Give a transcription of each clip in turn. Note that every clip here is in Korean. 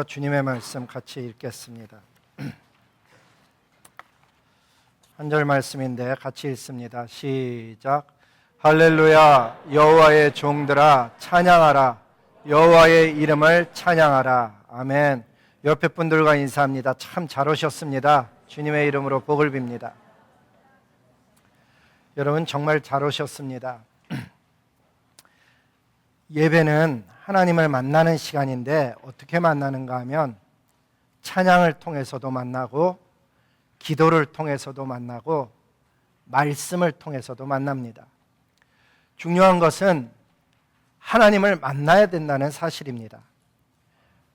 주님의 말씀 같이 읽겠습니다. 한 절 말씀인데 같이 읽습니다. 시작. 할렐루야. 여호와의 종들아 찬양하라. 여호와의 이름을 찬양하라. 아멘. 옆에 분들과 인사합니다. 참 잘 오셨습니다. 주님의 이름으로 복을 빕니다. 여러분 정말 잘 오셨습니다. 예배는 하나님을 만나는 시간인데 어떻게 만나는가 하면 찬양을 통해서도 만나고 기도를 통해서도 만나고 말씀을 통해서도 만납니다. 중요한 것은 하나님을 만나야 된다는 사실입니다.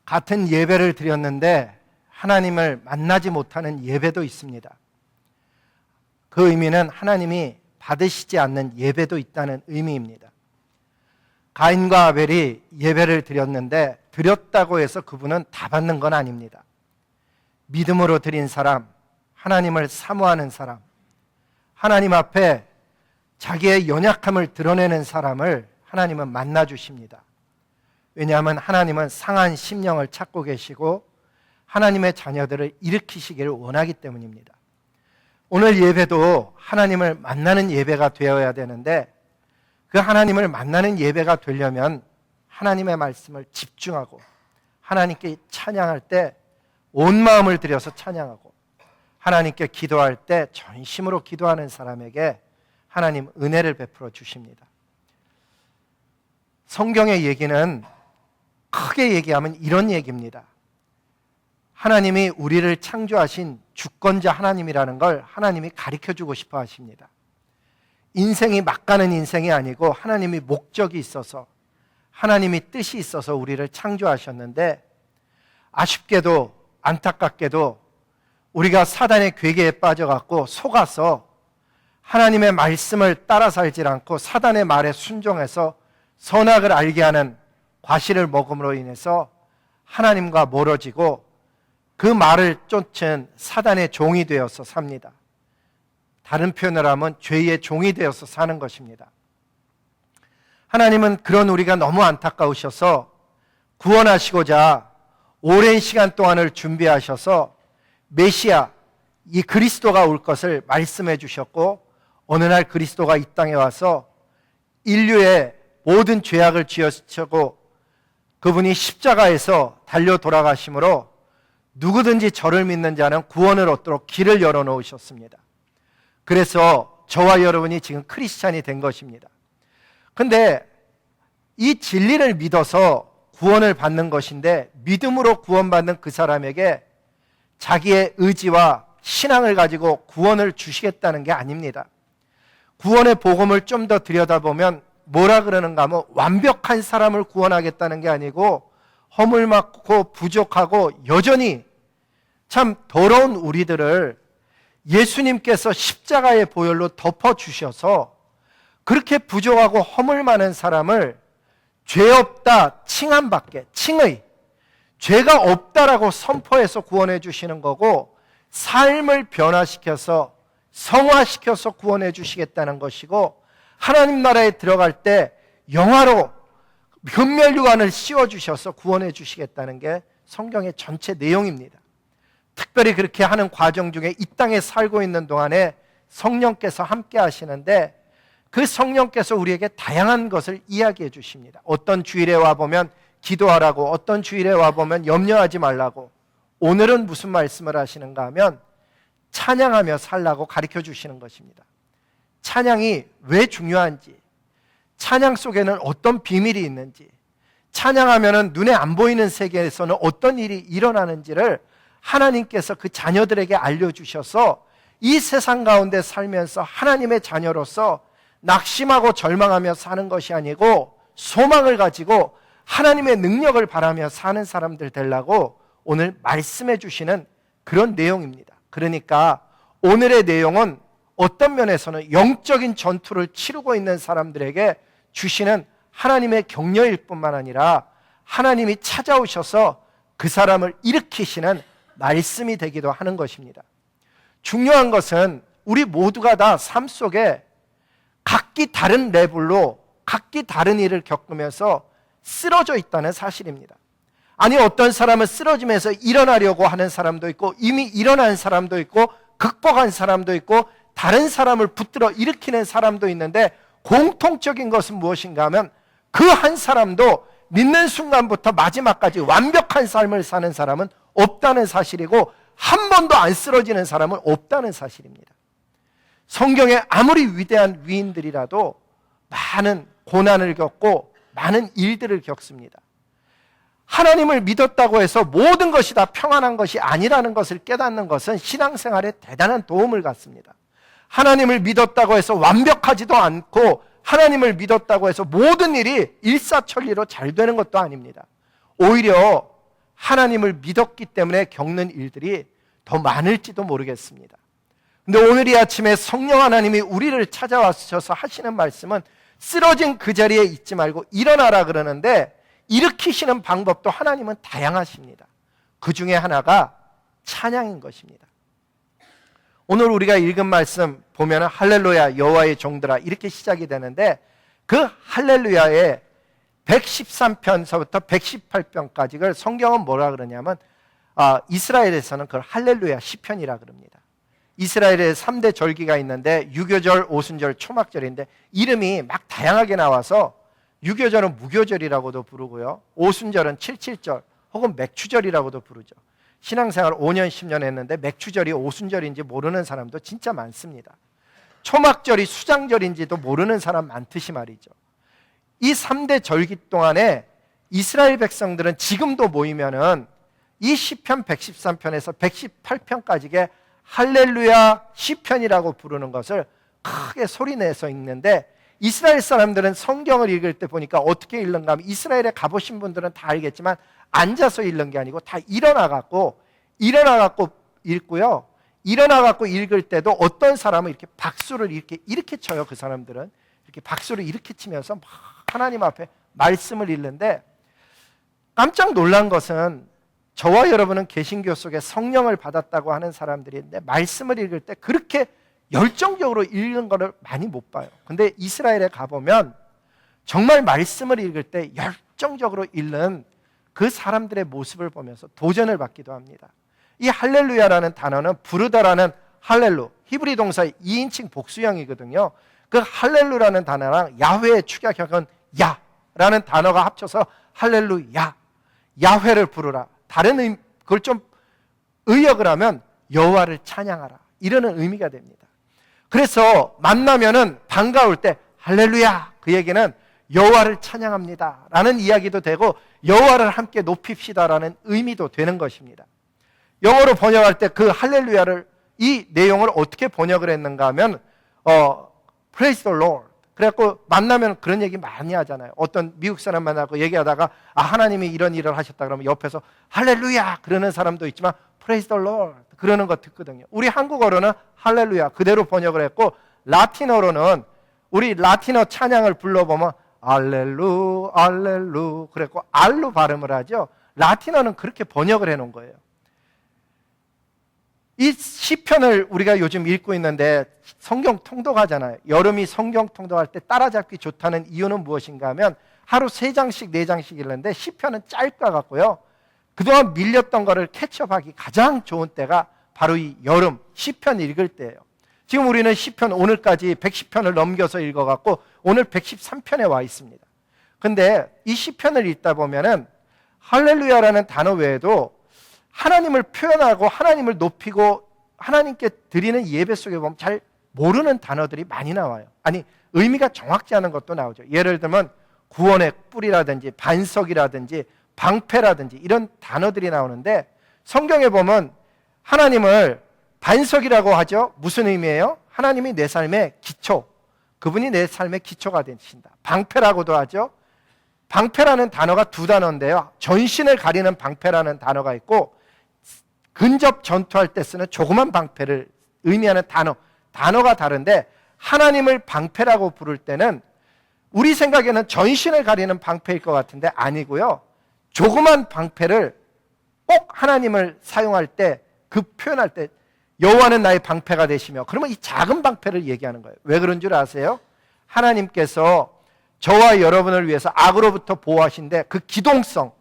같은 예배를 드렸는데 하나님을 만나지 못하는 예배도 있습니다. 그 의미는 하나님이 받으시지 않는 예배도 있다는 의미입니다. 가인과 아벨이 예배를 드렸는데 드렸다고 해서 그분은 다 받는 건 아닙니다. 믿음으로 드린 사람, 하나님을 사모하는 사람, 하나님 앞에 자기의 연약함을 드러내는 사람을 하나님은 만나주십니다. 왜냐하면 하나님은 상한 심령을 찾고 계시고 하나님의 자녀들을 일으키시기를 원하기 때문입니다. 오늘 예배도 하나님을 만나는 예배가 되어야 되는데 그 하나님을 만나는 예배가 되려면 하나님의 말씀을 집중하고 하나님께 찬양할 때 온 마음을 들여서 찬양하고 하나님께 기도할 때 전심으로 기도하는 사람에게 하나님 은혜를 베풀어 주십니다. 성경의 얘기는 크게 얘기하면 이런 얘기입니다. 하나님이 우리를 창조하신 주권자 하나님이라는 걸 하나님이 가르쳐주고 싶어 하십니다. 인생이 막 가는 인생이 아니고 하나님이 목적이 있어서 하나님이 뜻이 있어서 우리를 창조하셨는데 아쉽게도 안타깝게도 우리가 사단의 괴계에 빠져갖고 속아서 하나님의 말씀을 따라 살질 않고 사단의 말에 순종해서 선악을 알게 하는 과실을 먹음으로 인해서 하나님과 멀어지고 그 말을 쫓은 사단의 종이 되어서 삽니다. 다른 표현을 하면 죄의 종이 되어서 사는 것입니다. 하나님은 그런 우리가 너무 안타까우셔서 구원하시고자 오랜 시간 동안을 준비하셔서 메시아, 이 그리스도가 올 것을 말씀해 주셨고 어느 날 그리스도가 이 땅에 와서 인류의 모든 죄악을 지으시고 그분이 십자가에서 달려 돌아가심으로 누구든지 저를 믿는 자는 구원을 얻도록 길을 열어놓으셨습니다. 그래서 저와 여러분이 지금 크리스찬이 된 것입니다. 그런데 이 진리를 믿어서 구원을 받는 것인데 믿음으로 구원받는 그 사람에게 자기의 의지와 신앙을 가지고 구원을 주시겠다는 게 아닙니다. 구원의 복음을 좀 더 들여다보면 뭐라 그러는가 하면 완벽한 사람을 구원하겠다는 게 아니고 허물 많고 부족하고 여전히 참 더러운 우리들을 예수님께서 십자가의 보혈로 덮어주셔서 그렇게 부족하고 허물 많은 사람을 죄 없다 칭함받게 칭의 죄가 없다라고 선포해서 구원해 주시는 거고 삶을 변화시켜서 성화시켜서 구원해 주시겠다는 것이고 하나님 나라에 들어갈 때 영화로 현멸유관을 씌워주셔서 구원해 주시겠다는 게 성경의 전체 내용입니다. 특별히 그렇게 하는 과정 중에 이 땅에 살고 있는 동안에 성령께서 함께 하시는데 그 성령께서 우리에게 다양한 것을 이야기해 주십니다. 어떤 주일에 와보면 기도하라고, 어떤 주일에 와보면 염려하지 말라고, 오늘은 무슨 말씀을 하시는가 하면 찬양하며 살라고 가르쳐 주시는 것입니다. 찬양이 왜 중요한지, 찬양 속에는 어떤 비밀이 있는지, 찬양하면 눈에 안 보이는 세계에서는 어떤 일이 일어나는지를 하나님께서 그 자녀들에게 알려주셔서 이 세상 가운데 살면서 하나님의 자녀로서 낙심하고 절망하며 사는 것이 아니고 소망을 가지고 하나님의 능력을 바라며 사는 사람들 되려고 오늘 말씀해 주시는 그런 내용입니다. 그러니까 오늘의 내용은 어떤 면에서는 영적인 전투를 치르고 있는 사람들에게 주시는 하나님의 격려일 뿐만 아니라 하나님이 찾아오셔서 그 사람을 일으키시는 말씀이 되기도 하는 것입니다. 중요한 것은 우리 모두가 다 삶 속에 각기 다른 레벨로 각기 다른 일을 겪으면서 쓰러져 있다는 사실입니다. 아니 어떤 사람은 쓰러지면서 일어나려고 하는 사람도 있고 이미 일어난 사람도 있고 극복한 사람도 있고 다른 사람을 붙들어 일으키는 사람도 있는데 공통적인 것은 무엇인가 하면 그 한 사람도 믿는 순간부터 마지막까지 완벽한 삶을 사는 사람은 없다는 사실이고 한 번도 안 쓰러지는 사람은 없다는 사실입니다. 성경에 아무리 위대한 위인들이라도 많은 고난을 겪고 많은 일들을 겪습니다. 하나님을 믿었다고 해서 모든 것이 다 평안한 것이 아니라는 것을 깨닫는 것은 신앙생활에 대단한 도움을 갖습니다. 하나님을 믿었다고 해서 완벽하지도 않고 하나님을 믿었다고 해서 모든 일이 일사천리로 잘 되는 것도 아닙니다. 오히려 하나님을 믿었기 때문에 겪는 일들이 더 많을지도 모르겠습니다. 근데 오늘 이 아침에 성령 하나님이 우리를 찾아와셔서 하시는 말씀은 쓰러진 그 자리에 있지 말고 일어나라 그러는데 일으키시는 방법도 하나님은 다양하십니다. 그 중에 하나가 찬양인 것입니다. 오늘 우리가 읽은 말씀 보면 할렐루야 여호와의 종들아 이렇게 시작이 되는데 그 할렐루야의 113편서부터 118편까지를 성경은 뭐라 그러냐면 이스라엘에서는 그걸 할렐루야 시편이라 그럽니다. 이스라엘에 3대 절기가 있는데 유교절, 오순절, 초막절인데 이름이 막 다양하게 나와서 유교절은 무교절이라고도 부르고요. 오순절은 77절 혹은 맥추절이라고도 부르죠. 신앙생활 5년, 10년 했는데 맥추절이 오순절인지 모르는 사람도 진짜 많습니다. 초막절이 수장절인지도 모르는 사람 많듯이 말이죠. 이 3대 절기 동안에 이스라엘 백성들은 지금도 모이면은 이 시편 113편에서 118편까지게 할렐루야 시편이라고 부르는 것을 크게 소리내서 읽는데 이스라엘 사람들은 성경을 읽을 때 보니까 어떻게 읽는가 하면 이스라엘에 가보신 분들은 다 알겠지만 앉아서 읽는 게 아니고 다 일어나갖고 읽고요. 일어나갖고 읽을 때도 어떤 사람은 이렇게 박수를 이렇게 쳐요. 그 사람들은 이렇게 박수를 이렇게 치면서 막 하나님 앞에 말씀을 읽는데 깜짝 놀란 것은 저와 여러분은 개신교 속에 성령을 받았다고 하는 사람들인데 말씀을 읽을 때 그렇게 열정적으로 읽는 거를 많이 못 봐요. 근데 이스라엘에 가보면 정말 말씀을 읽을 때 열정적으로 읽는 그 사람들의 모습을 보면서 도전을 받기도 합니다. 이 할렐루야라는 단어는 부르다라는 할렐루, 히브리 동사 2인칭 복수형이거든요. 그 할렐루라는 단어랑 야훼의 축약형은 야라는 단어가 합쳐서 할렐루야, 야훼를 부르라. 다른 그걸 좀 의역을 하면 여호와를 찬양하라 이러는 의미가 됩니다. 그래서 만나면은 반가울 때 할렐루야 그 얘기는 여호와를 찬양합니다 라는 이야기도 되고 여호와를 함께 높입시다라는 의미도 되는 것입니다. 영어로 번역할 때 그 할렐루야를 이 내용을 어떻게 번역을 했는가 하면 Praise the Lord. 그래갖고 만나면 그런 얘기 많이 하잖아요. 어떤 미국 사람 만나고 얘기하다가 하나님이 이런 일을 하셨다 그러면 옆에서 할렐루야 그러는 사람도 있지만 Praise the Lord 그러는 거 듣거든요. 우리 한국어로는 할렐루야 그대로 번역을 했고 라틴어로는 우리 라틴어 찬양을 불러보면 알렐루 알렐루 그랬고 알로 발음을 하죠. 라틴어는 그렇게 번역을 해놓은 거예요. 이 시편을 우리가 요즘 읽고 있는데 성경 통독하잖아요. 여름이 성경 통독할 때 따라잡기 좋다는 이유는 무엇인가 하면 하루 3장씩 4장씩 읽는데 시편은 짧까 같고요. 그동안 밀렸던 거를 캐치업하기 가장 좋은 때가 바로 이 여름 시편 읽을 때예요. 지금 우리는 시편 오늘까지 110편을 넘겨서 읽어갖고 오늘 113편에 와 있습니다. 근데 이 시편을 읽다 보면은 할렐루야라는 단어 외에도 하나님을 표현하고 하나님을 높이고 하나님께 드리는 예배 속에 보면 잘 모르는 단어들이 많이 나와요. 아니 의미가 정확지 않은 것도 나오죠. 예를 들면 구원의 뿔이라든지 반석이라든지 방패라든지 이런 단어들이 나오는데 성경에 보면 하나님을 반석이라고 하죠. 무슨 의미예요? 하나님이 내 삶의 기초, 그분이 내 삶의 기초가 되신다. 방패라고도 하죠. 방패라는 단어가 2단어인데요. 전신을 가리는 방패라는 단어가 있고 근접 전투할 때 쓰는 조그만 방패를 의미하는 단어가 다른데 하나님을 방패라고 부를 때는 우리 생각에는 전신을 가리는 방패일 것 같은데 아니고요. 조그만 방패를 꼭 하나님을 사용할 때 그 표현할 때 여호와는 나의 방패가 되시며 그러면 이 작은 방패를 얘기하는 거예요. 왜 그런 줄 아세요? 하나님께서 저와 여러분을 위해서 악으로부터 보호하신데 그 기동성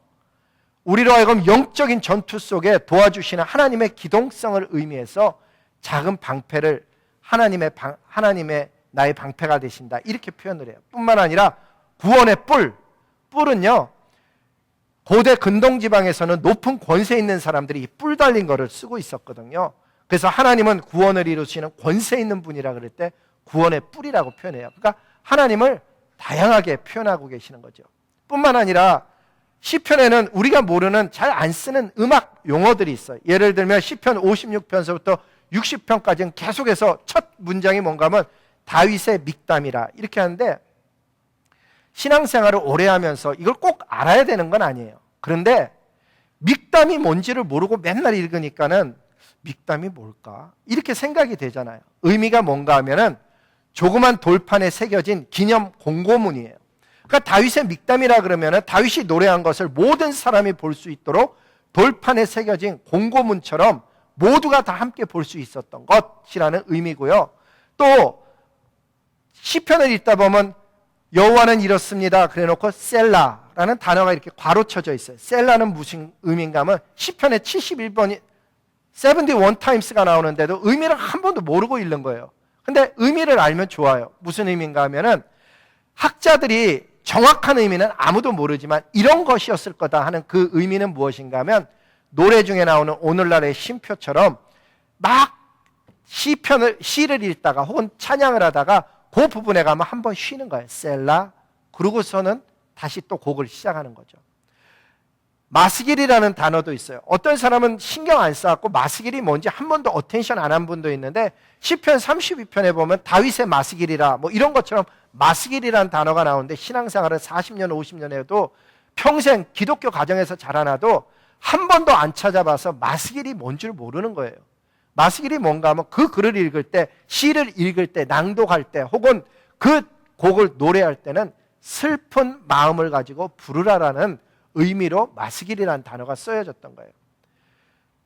우리로 하여금 영적인 전투 속에 도와주시는 하나님의 기동성을 의미해서 작은 방패를 하나님의 나의 방패가 되신다, 이렇게 표현을 해요. 뿐만 아니라 구원의 뿔은요, 고대 근동지방에서는 높은 권세 있는 사람들이 이 뿔 달린 거를 쓰고 있었거든요. 그래서 하나님은 구원을 이루시는 권세 있는 분이라 그럴 때 구원의 뿔이라고 표현해요. 그러니까 하나님을 다양하게 표현하고 계시는 거죠. 뿐만 아니라 시편에는 우리가 모르는, 잘 안 쓰는 음악 용어들이 있어요. 예를 들면 시편 56편서부터 60편까지는 계속해서 첫 문장이 뭔가 하면 다윗의 믹담이라 이렇게 하는데, 신앙생활을 오래 하면서 이걸 꼭 알아야 되는 건 아니에요. 그런데 믹담이 뭔지를 모르고 맨날 읽으니까는 믹담이 뭘까? 이렇게 생각이 되잖아요. 의미가 뭔가 하면은 조그만 돌판에 새겨진 기념 공고문이에요. 그러니까 다윗의 믹담이라 그러면은 다윗이 노래한 것을 모든 사람이 볼 수 있도록 돌판에 새겨진 공고문처럼 모두가 다 함께 볼 수 있었던 것이라는 의미고요. 또 시편을 읽다 보면 여호와는 이렇습니다 그래놓고 셀라라는 단어가 이렇게 괄호쳐져 있어요. 셀라는 무슨 의미인가 하면 시편의 71번이 71 times가 나오는데도 의미를 한 번도 모르고 읽는 거예요. 근데 의미를 알면 좋아요. 무슨 의미인가 하면은 학자들이 정확한 의미는 아무도 모르지만 이런 것이었을 거다 하는 그 의미는 무엇인가 하면, 노래 중에 나오는 오늘날의 쉼표처럼 막 시를 읽다가 혹은 찬양을 하다가 그 부분에 가면 한번 쉬는 거예요. 셀라. 그러고서는 다시 또 곡을 시작하는 거죠. 마스길이라는 단어도 있어요. 어떤 사람은 신경 안 써갖고 마스길이 뭔지 한 번도 어텐션 안 한 분도 있는데, 시편 32편에 보면 다윗의 마스길이라 뭐 이런 것처럼 마스길이라는 단어가 나오는데, 신앙생활을 40년 50년 해도 평생 기독교 가정에서 자라나도 한 번도 안 찾아봐서 마스길이 뭔 줄 모르는 거예요. 마스길이 뭔가 하면 그 글을 읽을 때, 시를 읽을 때, 낭독할 때 혹은 그 곡을 노래할 때는 슬픈 마음을 가지고 부르라라는 의미로 마스길이라는 단어가 쓰여졌던 거예요.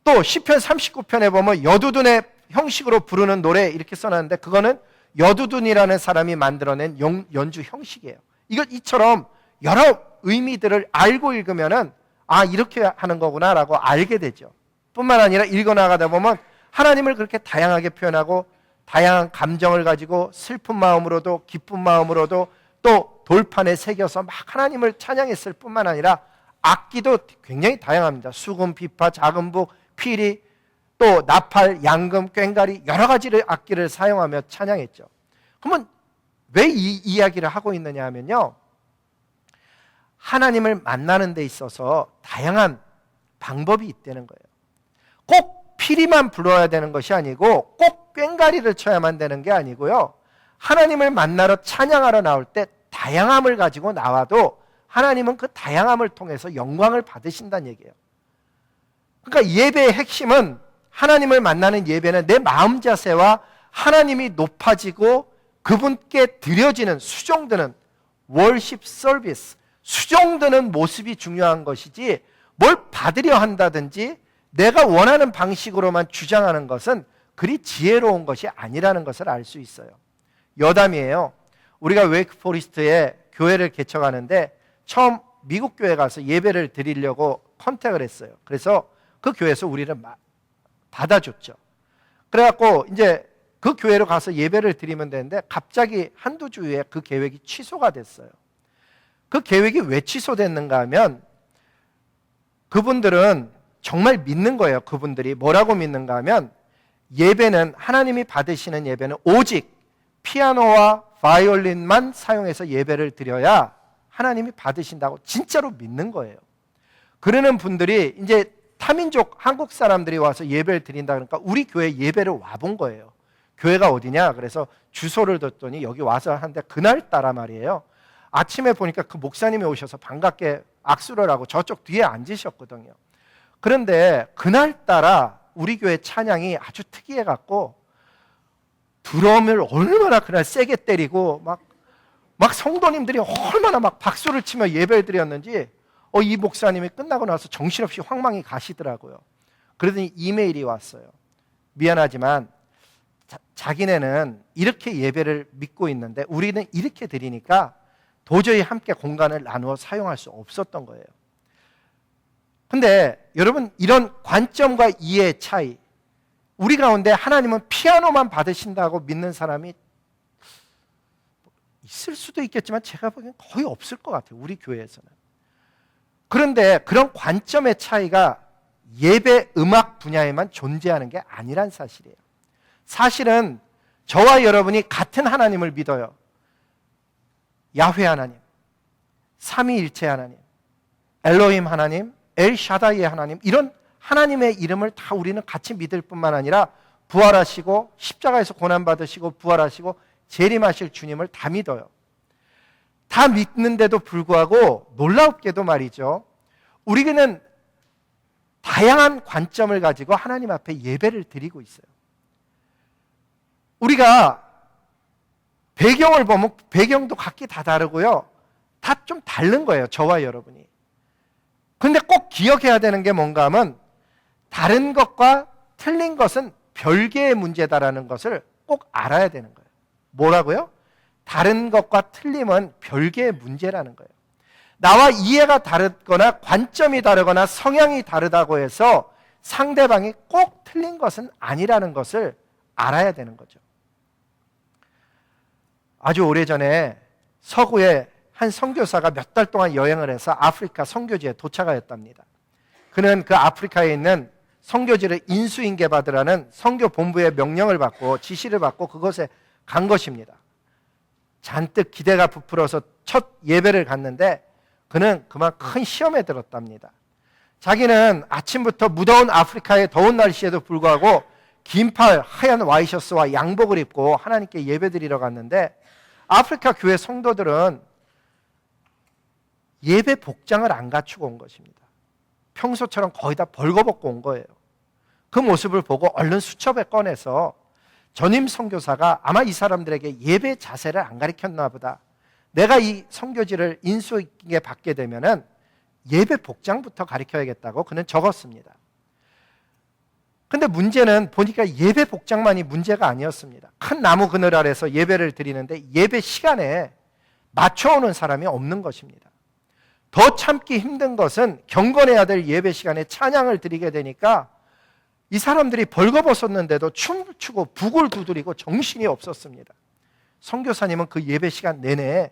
또 시편 39편에 보면 여두둔의 형식으로 부르는 노래 이렇게 써놨는데, 그거는 여두둔이라는 사람이 만들어낸 연주 형식이에요. 이처럼 여러 의미들을 알고 읽으면은 아, 이렇게 하는 거구나 라고 알게 되죠. 뿐만 아니라 읽어나가다 보면 하나님을 그렇게 다양하게 표현하고 다양한 감정을 가지고 슬픈 마음으로도 기쁜 마음으로도 또 돌판에 새겨서 막 하나님을 찬양했을 뿐만 아니라 악기도 굉장히 다양합니다. 수금, 비파, 작은북, 피리, 또 나팔, 양금, 꽹과리 여러 가지의 악기를 사용하며 찬양했죠. 그러면 왜 이 이야기를 하고 있느냐 하면요, 하나님을 만나는 데 있어서 다양한 방법이 있다는 거예요. 꼭 피리만 불러야 되는 것이 아니고 꼭 꽹과리를 쳐야만 되는 게 아니고요, 하나님을 만나러 찬양하러 나올 때 다양함을 가지고 나와도 하나님은 그 다양함을 통해서 영광을 받으신다는 얘기예요. 그러니까 예배의 핵심은, 하나님을 만나는 예배는 내 마음 자세와 하나님이 높아지고 그분께 드려지는, 수종드는 worship service, 수종드는 모습이 중요한 것이지 뭘 받으려 한다든지 내가 원하는 방식으로만 주장하는 것은 그리 지혜로운 것이 아니라는 것을 알 수 있어요. 여담이에요. 우리가 웨이크포리스트에 교회를 개척하는데 처음 미국 교회 가서 예배를 드리려고 컨택을 했어요. 그래서 그 교회에서 우리를 받아줬죠. 그래갖고 이제 그 교회로 가서 예배를 드리면 되는데 갑자기 한두 주 후에 그 계획이 취소가 됐어요. 그 계획이 왜 취소됐는가 하면, 그분들은 정말 믿는 거예요. 그분들이 뭐라고 믿는가 하면, 예배는, 하나님이 받으시는 예배는 오직 피아노와 바이올린만 사용해서 예배를 드려야 하나님이 받으신다고 진짜로 믿는 거예요. 그러는 분들이 이제 타민족 한국 사람들이 와서 예배를 드린다 그러니까 우리 교회 예배를 와본 거예요. 교회가 어디냐? 그래서 주소를 뒀더니 여기 와서 하는데, 그날따라 말이에요, 아침에 보니까 그 목사님이 오셔서 반갑게 악수를 하고 저쪽 뒤에 앉으셨거든요. 그런데 그날따라 우리 교회 찬양이 아주 특이해갖고 드럼을 얼마나 그날 세게 때리고 막 성도님들이 얼마나 막 박수를 치며 예배를 드렸는지 이 목사님이 끝나고 나서 정신없이 황망히 가시더라고요. 그러더니 이메일이 왔어요. 미안하지만 자기네는 이렇게 예배를 믿고 있는데 우리는 이렇게 드리니까 도저히 함께 공간을 나누어 사용할 수 없었던 거예요. 근데 여러분, 이런 관점과 이해의 차이, 우리 가운데 하나님은 피아노만 받으신다고 믿는 사람이 있을 수도 있겠지만 제가 보기엔 거의 없을 것 같아요, 우리 교회에서는. 그런데 그런 관점의 차이가 예배 음악 분야에만 존재하는 게 아니란 사실이에요. 사실은 저와 여러분이 같은 하나님을 믿어요. 야훼 하나님, 삼위일체 하나님, 엘로힘 하나님, 엘샤다이의 하나님, 이런 하나님의 이름을 다 우리는 같이 믿을 뿐만 아니라 부활하시고 십자가에서 고난받으시고 부활하시고 재림하실 주님을 다 믿어요. 다 믿는데도 불구하고 놀랍게도 말이죠, 우리는 다양한 관점을 가지고 하나님 앞에 예배를 드리고 있어요. 우리가 배경을 보면 배경도 각기 다 다르고요, 다 좀 다른 거예요, 저와 여러분이. 그런데 꼭 기억해야 되는 게 뭔가 하면 다른 것과 틀린 것은 별개의 문제다라는 것을 꼭 알아야 되는 거예요. 뭐라고요? 다른 것과 틀림은 별개의 문제라는 거예요. 나와 이해가 다르거나 관점이 다르거나 성향이 다르다고 해서 상대방이 꼭 틀린 것은 아니라는 것을 알아야 되는 거죠. 아주 오래전에 서구에 한 선교사가 몇 달 동안 여행을 해서 아프리카 선교지에 도착하였답니다. 그는 그 아프리카에 있는 선교지를 인수인계 받으라는 선교 본부의 명령을 받고 지시를 받고 그곳에 간 것입니다. 잔뜩 기대가 부풀어서 첫 예배를 갔는데 그는 그만 큰 시험에 들었답니다. 자기는 아침부터 무더운 아프리카의 더운 날씨에도 불구하고 긴팔 하얀 와이셔츠와 양복을 입고 하나님께 예배드리러 갔는데 아프리카 교회 성도들은 예배 복장을 안 갖추고 온 것입니다. 평소처럼 거의 다 벌거벗고 온 거예요. 그 모습을 보고 얼른 수첩에 꺼내서 전임 선교사가 아마 이 사람들에게 예배 자세를 안 가르쳤나 보다, 내가 이 선교지를 인수인계 받게 되면은 예배 복장부터 가르쳐야겠다고 그는 적었습니다. 근데 문제는 보니까 예배 복장만이 문제가 아니었습니다. 큰 나무 그늘 아래서 예배를 드리는데 예배 시간에 맞춰오는 사람이 없는 것입니다. 더 참기 힘든 것은 경건해야 될 예배 시간에 찬양을 드리게 되니까 이 사람들이 벌거벗었는데도 춤을 추고 북을 두드리고 정신이 없었습니다. 선교사님은 그 예배 시간 내내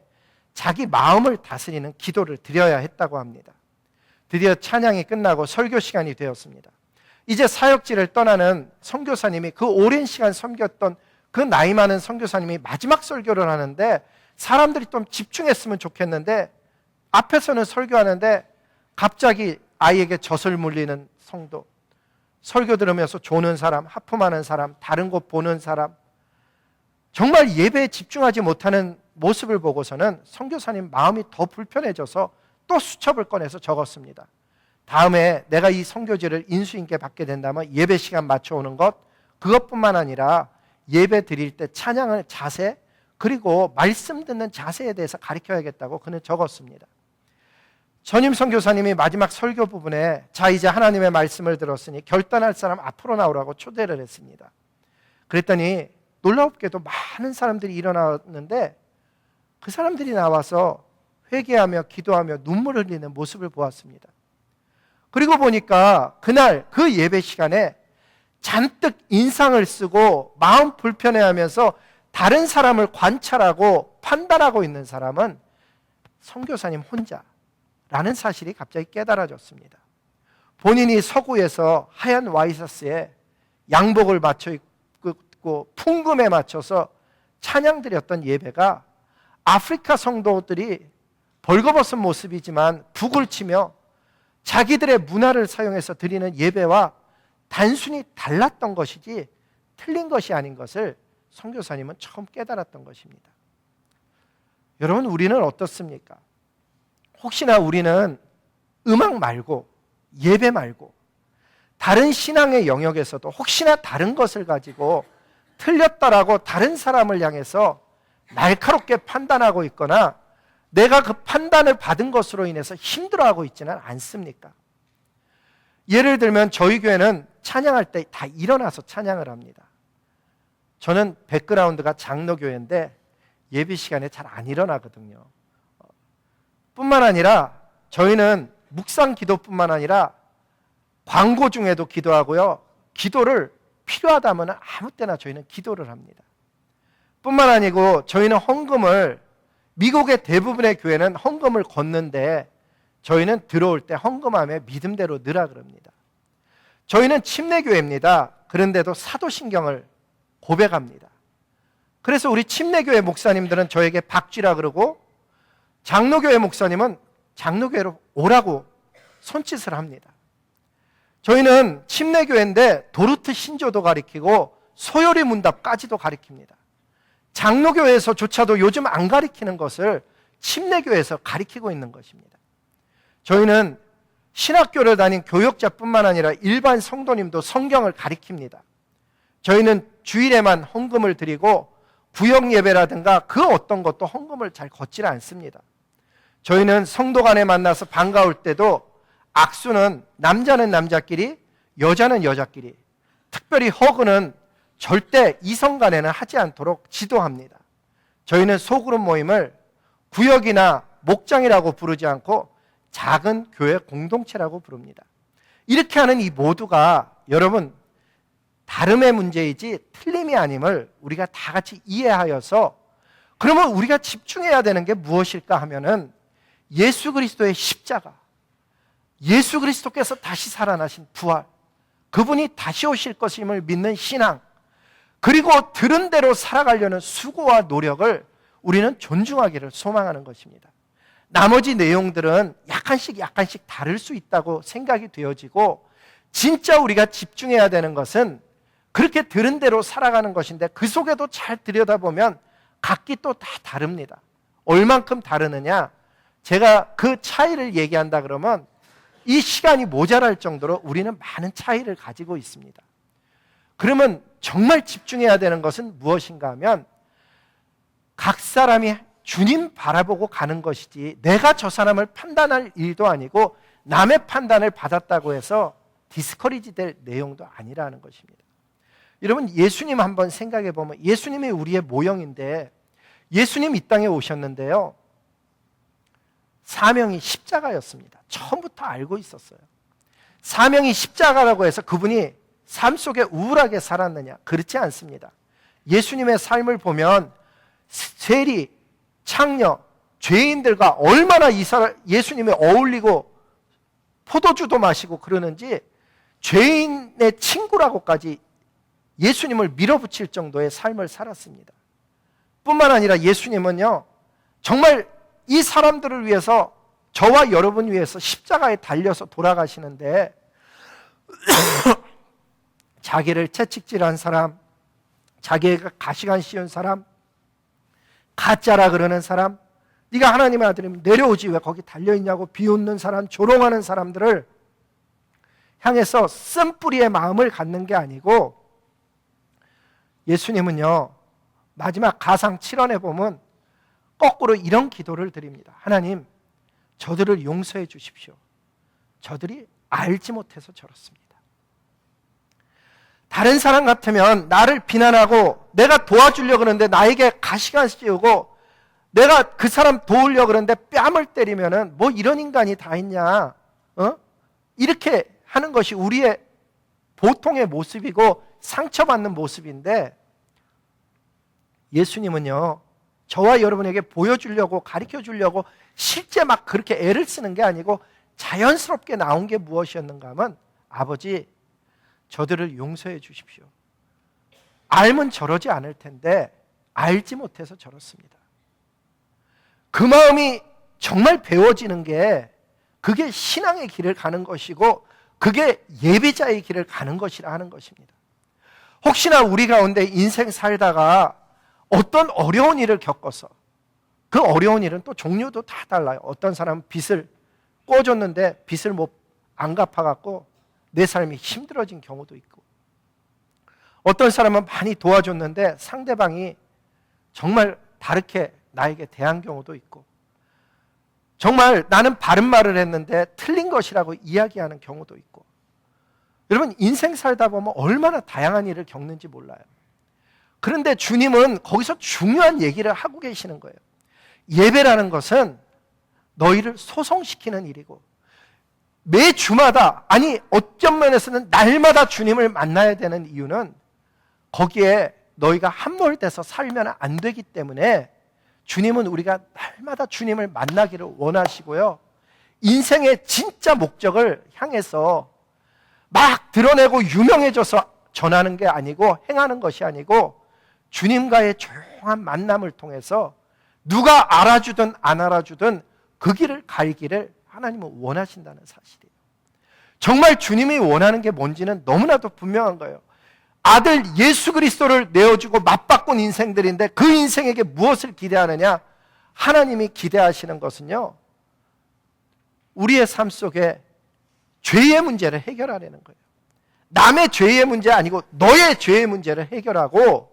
자기 마음을 다스리는 기도를 드려야 했다고 합니다. 드디어 찬양이 끝나고 설교 시간이 되었습니다. 이제 사역지를 떠나는 선교사님이, 그 오랜 시간 섬겼던 그 나이 많은 선교사님이 마지막 설교를 하는데 사람들이 좀 집중했으면 좋겠는데 앞에서는 설교하는데 갑자기 아이에게 젖을 물리는 성도, 설교 들으면서 조는 사람, 하품하는 사람, 다른 곳 보는 사람, 정말 예배에 집중하지 못하는 모습을 보고서는 선교사님 마음이 더 불편해져서 또 수첩을 꺼내서 적었습니다. 다음에 내가 이 선교지를 인수인계 받게 된다면 예배 시간 맞춰오는 것, 그것뿐만 아니라 예배 드릴 때 찬양의 자세, 그리고 말씀 듣는 자세에 대해서 가르쳐야겠다고 그는 적었습니다. 전임 선교사님이 마지막 설교 부분에 자 이제 하나님의 말씀을 들었으니 결단할 사람 앞으로 나오라고 초대를 했습니다. 그랬더니 놀랍게도 많은 사람들이 일어났는데 그 사람들이 나와서 회개하며 기도하며 눈물을 흘리는 모습을 보았습니다. 그리고 보니까 그날 그 예배 시간에 잔뜩 인상을 쓰고 마음 불편해하면서 다른 사람을 관찰하고 판단하고 있는 사람은 선교사님 혼자라는 사실이 갑자기 깨달아졌습니다. 본인이 서구에서 하얀 와이셔츠에 양복을 맞춰 입고 풍금에 맞춰서 찬양드렸던 예배가 아프리카 성도들이 벌거벗은 모습이지만 북을 치며 자기들의 문화를 사용해서 드리는 예배와 단순히 달랐던 것이지 틀린 것이 아닌 것을 선교사님은 처음 깨달았던 것입니다. 여러분, 우리는 어떻습니까? 혹시나 우리는 음악 말고 예배 말고 다른 신앙의 영역에서도 혹시나 다른 것을 가지고 틀렸다라고 다른 사람을 향해서 날카롭게 판단하고 있거나 내가 그 판단을 받은 것으로 인해서 힘들어하고 있지는 않습니까? 예를 들면 저희 교회는 찬양할 때 다 일어나서 찬양을 합니다. 저는 백그라운드가 장로교회인데 예배 시간에 잘 안 일어나거든요. 뿐만 아니라 저희는 묵상 기도뿐만 아니라 광고 중에도 기도하고요. 기도를 필요하다면 아무 때나 저희는 기도를 합니다. 뿐만 아니고 저희는 헌금을, 미국의 대부분의 교회는 헌금을 걷는데 저희는 들어올 때 헌금하며 믿음대로 넣으라 그럽니다. 저희는 침례교회입니다. 그런데도 사도신경을 고백합니다. 그래서 우리 침례교회 목사님들은 저에게 박쥐라 그러고, 장로교회 목사님은 장로교회로 오라고 손짓을 합니다. 저희는 침례교회인데 도르트 신조도 가리키고 소요리 문답까지도 가리킵니다. 장로교회에서조차도 요즘 안 가리키는 것을 침례교회에서 가리키고 있는 것입니다. 저희는 신학교를 다닌 교역자뿐만 아니라 일반 성도님도 성경을 가리킵니다. 저희는 주일에만 헌금을 드리고 구역 예배라든가 그 어떤 것도 헌금을 잘 걷질 않습니다. 저희는 성도 간에 만나서 반가울 때도 악수는 남자는 남자끼리, 여자는 여자끼리, 특별히 허그는 절대 이성 간에는 하지 않도록 지도합니다. 저희는 소그룹 모임을 구역이나 목장이라고 부르지 않고 작은 교회 공동체라고 부릅니다. 이렇게 하는 이 모두가 여러분 다름의 문제이지 틀림이 아님을 우리가 다 같이 이해하여서, 그러면 우리가 집중해야 되는 게 무엇일까 하면은 예수 그리스도의 십자가, 예수 그리스도께서 다시 살아나신 부활, 그분이 다시 오실 것임을 믿는 신앙, 그리고 들은 대로 살아가려는 수고와 노력을 우리는 존중하기를 소망하는 것입니다. 나머지 내용들은 약간씩 다를 수 있다고 생각이 되어지고, 진짜 우리가 집중해야 되는 것은 그렇게 들은 대로 살아가는 것인데, 그 속에도 잘 들여다보면 각기 또 다 다릅니다. 얼만큼 다르느냐, 제가 그 차이를 얘기한다 그러면 이 시간이 모자랄 정도로 우리는 많은 차이를 가지고 있습니다. 그러면 정말 집중해야 되는 것은 무엇인가 하면, 각 사람이 주님 바라보고 가는 것이지 내가 저 사람을 판단할 일도 아니고 남의 판단을 받았다고 해서 디스커리지 될 내용도 아니라는 것입니다. 여러분, 예수님 한번 생각해 보면, 예수님이 우리의 모형인데 예수님 이 땅에 오셨는데요, 사명이 십자가였습니다. 처음부터 알고 있었어요. 사명이 십자가라고 해서 그분이 삶 속에 우울하게 살았느냐? 그렇지 않습니다. 예수님의 삶을 보면 세리, 창녀, 죄인들과 얼마나 예수님이 어울리고 포도주도 마시고 그러는지 죄인의 친구라고까지 예수님을 밀어붙일 정도의 삶을 살았습니다. 뿐만 아니라 예수님은요, 정말 이 사람들을 위해서, 저와 여러분 위해서 십자가에 달려서 돌아가시는데 자기를 채찍질한 사람, 자기가 가시관 씌운 사람, 가짜라 그러는 사람, 네가 하나님의 아들이면 내려오지 왜 거기 달려있냐고 비웃는 사람, 조롱하는 사람들을 향해서 쓴뿌리의 마음을 갖는 게 아니고, 예수님은요 마지막 가상 7원에 보면 거꾸로 이런 기도를 드립니다. 하나님, 저들을 용서해 주십시오. 저들이 알지 못해서 저렇습니다. 다른 사람 같으면 나를 비난하고 내가 도와주려고 그러는데 나에게 가시관 씌우고, 내가 그 사람 도우려고 그러는데 뺨을 때리면은 뭐 이런 인간이 다 있냐, 이렇게 하는 것이 우리의 보통의 모습이고 상처받는 모습인데, 예수님은요 저와 여러분에게 보여주려고, 가르쳐주려고 실제 막 그렇게 애를 쓰는 게 아니고 자연스럽게 나온 게 무엇이었는가 하면, 아버지, 저들을 용서해 주십시오. 알면 저러지 않을 텐데 알지 못해서 저렇습니다. 그 마음이 정말 배워지는 게, 그게 신앙의 길을 가는 것이고 그게 예배자의 길을 가는 것이라 하는 것입니다. 혹시나 우리 가운데 인생 살다가 어떤 어려운 일을 겪어서, 그 어려운 일은 또 종류도 다 달라요. 어떤 사람은 빚을 꿔줬는데 빚을 안 갚아갖고 내 삶이 힘들어진 경우도 있고, 어떤 사람은 많이 도와줬는데 상대방이 정말 다르게 나에게 대한 경우도 있고, 정말 나는 바른 말을 했는데 틀린 것이라고 이야기하는 경우도 있고, 여러분 인생 살다 보면 얼마나 다양한 일을 겪는지 몰라요. 그런데 주님은 거기서 중요한 얘기를 하고 계시는 거예요. 예배라는 것은 너희를 소송시키는 일이고, 매 주마다, 아니 어떤 면에서는 날마다 주님을 만나야 되는 이유는 거기에 너희가 함몰돼서 살면 안 되기 때문에 주님은 우리가 날마다 주님을 만나기를 원하시고요, 인생의 진짜 목적을 향해서 막 드러내고 유명해져서 전하는 게 아니고 행하는 것이 아니고 주님과의 조용한 만남을 통해서 누가 알아주든 안 알아주든 그 길을 갈 길을 하나님은 원하신다는 사실이에요. 정말 주님이 원하는 게 뭔지는 너무나도 분명한 거예요. 아들 예수 그리스도를 내어주고 맞바꾼 인생들인데 그 인생에게 무엇을 기대하느냐? 하나님이 기대하시는 것은요, 우리의 삶 속에 죄의 문제를 해결하려는 거예요. 남의 죄의 문제 아니고 너의 죄의 문제를 해결하고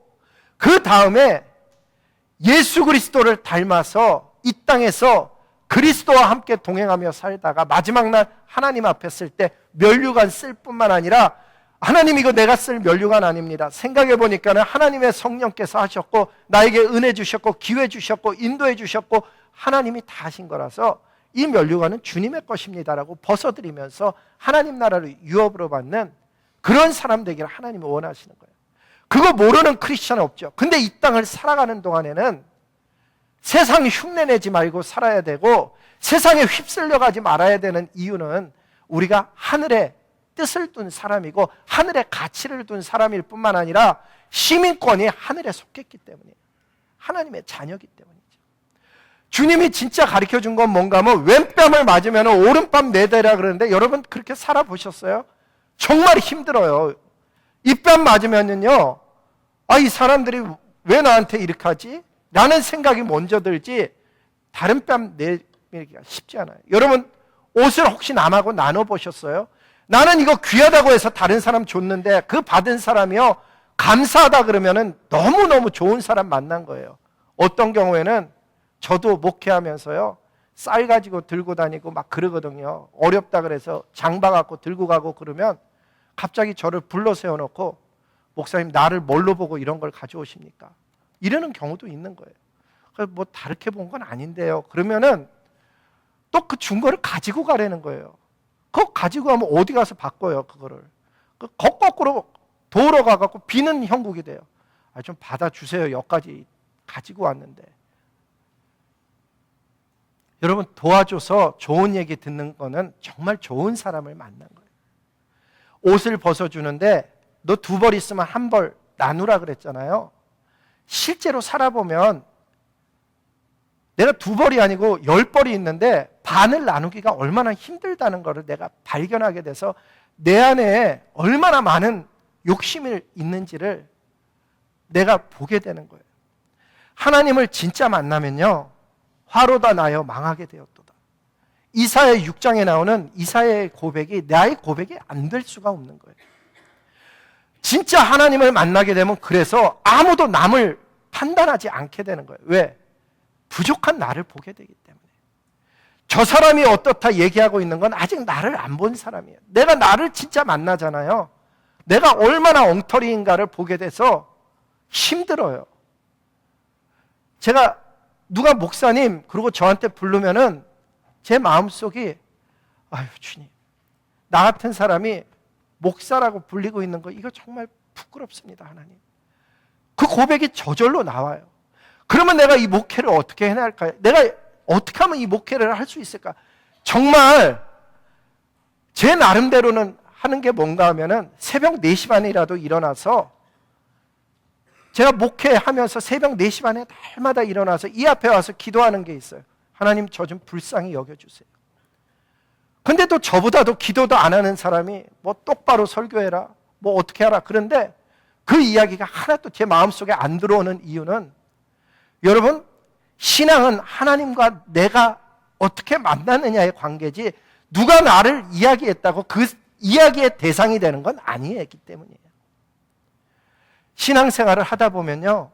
그 다음에 예수 그리스도를 닮아서 이 땅에서 그리스도와 함께 동행하며 살다가 마지막 날 하나님 앞에 쓸 때 면류관 쓸 뿐만 아니라, 하나님 이거 내가 쓸 면류관 아닙니다. 생각해 보니까는 하나님의 성령께서 하셨고 나에게 은혜 주셨고 기회 주셨고 인도해 주셨고 하나님이 다 하신 거라서 이 면류관은 주님의 것입니다라고 벗어드리면서 하나님 나라를 유업으로 받는 그런 사람 되기를 하나님이 원하시는 거예요. 그거 모르는 크리스천은 없죠. 근데 이 땅을 살아가는 동안에는 세상 흉내내지 말고 살아야 되고 세상에 휩쓸려 가지 말아야 되는 이유는 우리가 하늘에 뜻을 둔 사람이고 하늘에 가치를 둔 사람일 뿐만 아니라 시민권이 하늘에 속했기 때문이에요. 하나님의 자녀이기 때문이죠. 주님이 진짜 가르쳐 준 건 뭔가 하면 왼뺨을 맞으면 오른뺨 내대라 그러는데 여러분 그렇게 살아보셨어요? 정말 힘들어요. 이 뺨 맞으면요, 이 사람들이 왜 나한테 이렇게 하지? 라는 생각이 먼저 들지 다른 뺨 내밀기가 쉽지 않아요. 여러분 옷을 혹시 남하고 나눠보셨어요? 나는 이거 귀하다고 해서 다른 사람 줬는데 그 받은 사람이요, 감사하다 그러면은 너무너무 좋은 사람 만난 거예요. 어떤 경우에는 저도 목회하면서요, 쌀 가지고 들고 다니고 막 그러거든요. 어렵다 그래서 장바 갖고 들고 가고 그러면 갑자기 저를 불러 세워놓고 목사님 나를 뭘로 보고 이런 걸 가져오십니까? 이러는 경우도 있는 거예요. 그래서 뭐 다르게 본 건 아닌데요. 그러면은 또 그 준 거를 가지고 가라는 거예요. 그거 가지고 가면 어디 가서 바꿔요, 그거를. 거꾸로 도로 가갖고 비는 형국이 돼요. 좀 받아주세요. 여기까지 가지고 왔는데. 여러분 도와줘서 좋은 얘기 듣는 거는 정말 좋은 사람을 만난 거예요. 옷을 벗어주는데 너 2벌 있으면 1벌 나누라 그랬잖아요. 실제로 살아보면 내가 2벌이 아니고 10벌이 있는데 반을 나누기가 얼마나 힘들다는 것을 내가 발견하게 돼서 내 안에 얼마나 많은 욕심이 있는지를 내가 보게 되는 거예요. 하나님을 진짜 만나면요, 화로다 나여 망하게 되었도다. 이사야 6장에 나오는 이사야의 고백이 나의 고백이 안 될 수가 없는 거예요. 진짜 하나님을 만나게 되면 그래서 아무도 남을 판단하지 않게 되는 거예요. 왜? 부족한 나를 보게 되기 때문에. 저 사람이 어떻다 얘기하고 있는 건 아직 나를 안 본 사람이에요. 내가 나를 진짜 만나잖아요. 내가 얼마나 엉터리인가를 보게 돼서 힘들어요. 제가 누가 목사님 그러고 저한테 부르면은 제 마음속이 아유 주님, 나 같은 사람이 목사라고 불리고 있는 거 이거 정말 부끄럽습니다. 하나님. 그 고백이 저절로 나와요. 그러면 내가 이 목회를 어떻게 해야 할까요? 내가 어떻게 하면 이 목회를 할 수 있을까? 정말 제 나름대로는 하는 게 뭔가 하면은 새벽 4시 반이라도 일어나서 제가 목회하면서 새벽 4시 반에 날마다 일어나서 이 앞에 와서 기도하는 게 있어요. 하나님 저 좀 불쌍히 여겨주세요. 근데 또 저보다도 기도도 안 하는 사람이 뭐 똑바로 설교해라, 뭐 어떻게 하라. 그런데 그 이야기가 하나도 제 마음속에 안 들어오는 이유는 여러분, 신앙은 하나님과 내가 어떻게 만나느냐의 관계지 누가 나를 이야기했다고 그 이야기의 대상이 되는 건 아니기 때문이에요. 신앙생활을 하다 보면요,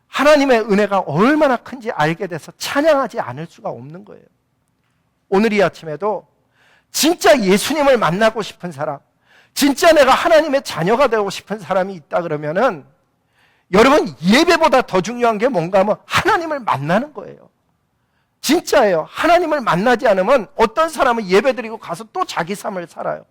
하나님의 은혜가 얼마나 큰지 알게 돼서 찬양하지 않을 수가 없는 거예요. 오늘 이 아침에도 진짜 예수님을 만나고 싶은 사람, 진짜 내가 하나님의 자녀가 되고 싶은 사람이 있다 그러면은 여러분 예배보다 더 중요한 게 뭔가 하면 하나님을 만나는 거예요. 진짜예요. 하나님을 만나지 않으면 어떤 사람은 예배드리고 가서 또 자기 삶을 살아요.